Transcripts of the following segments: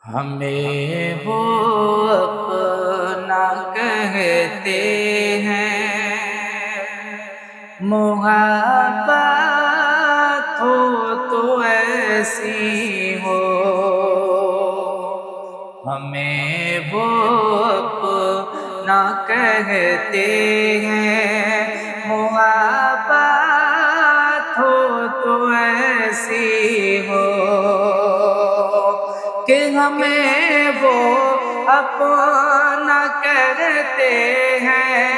ہمیں وہ اپنا کہتے ہیں، محبت ہو تو ایسی ہو۔ ہمیں وہ اپنا کہتے ہیں، محبت ہو تو ایسی ہو کہ ہمیں وہ اپنا کہتے ہیں،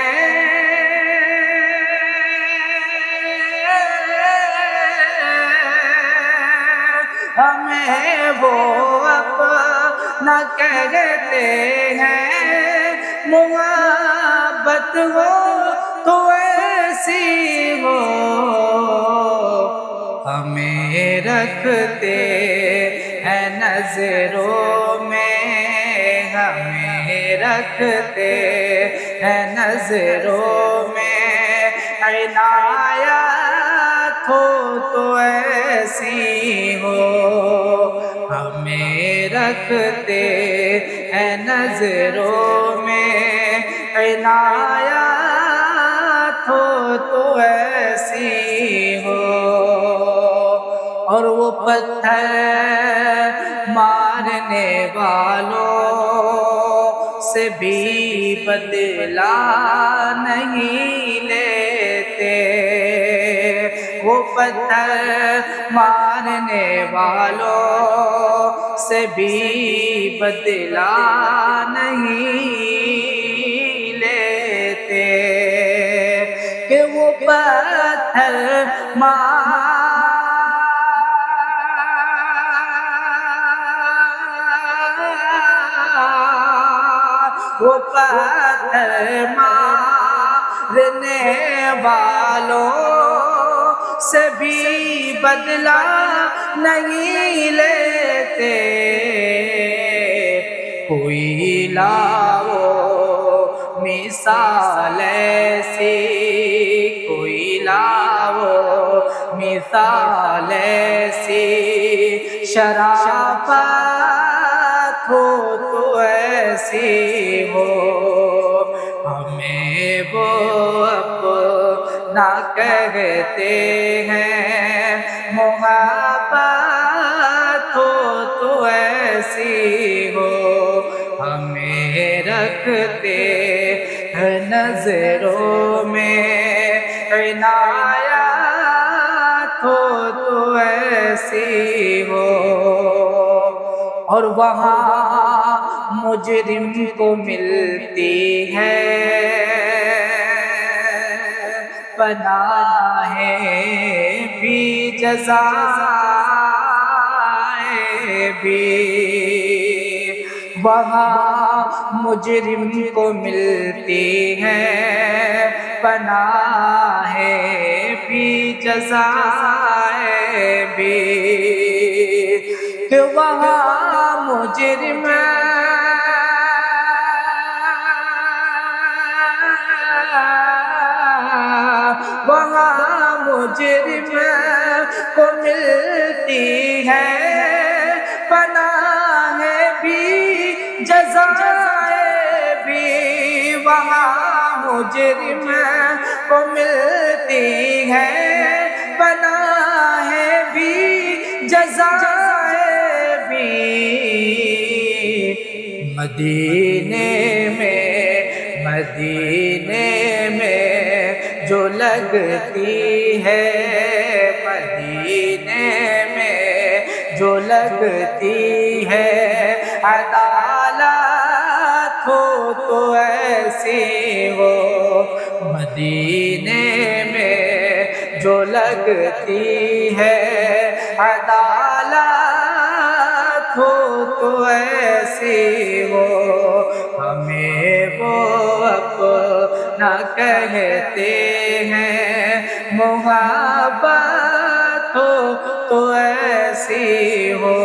ہمیں وہ اپنا کہتے ہیں، محبت ہو تو ایسی ہو۔ ہمیں رکھتے ہیں نظروں میں، ہمیں رکھتے ہیں نظروں میں، عنایت ہو تو ایسی ہو۔ ہمیں رکھتے ہیں نظروں میں، عنایت ہو تو ایسی ہو۔ اور وہ پتھر مارنے والوں سے بھی بدلہ نہیں لیتے، وہ پتھر مارنے والوں سے بھی بدلہ نہیں لیتے، کہ وہ پتھر وہ پتھر مارنے والوں سے بھی بدلہ نہیں لیتے۔ کوئی لاؤ مثال ایسی، کوئی لاؤ مثال ایسی، شرافت ہو تو ایسی ہو۔ ہمیں وہ اپنا کہتے ہیں، محبت ہو تو ایسی ہو۔ ہمیں رکھتے ہیں نظروں میں، عنایت ہو تو ایسی ہو۔ اور وہاں مجرم کو ملتی ہے پناہ بھی، جزائے بھی، وہاں مجرم کو ملتی ہے پناہ بھی، جزائے بھی، کہ وہاں مجرم وہاں مجرم کو ملتی ہے پناہ بھی، جزائے بھی، وہاں مجرم کو ملتی ہے پناہ بھی، جزائے بھی۔ مدینے میں جو لگتی ہے، مدینے میں جو لگتی ہے، عدالت ہو تو ایسی ہو۔ مدینے میں جو لگتی ہے، عدالت ہو تو ایسی ہو۔ ہمیں وہ اپنا کہتے ہیں، محبت ہو تو ایسی ہو۔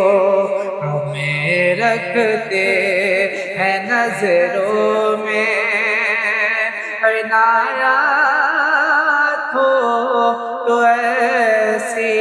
ہمیں رکھتے ہیں نظروں میں، عنایت ہو تو ایسی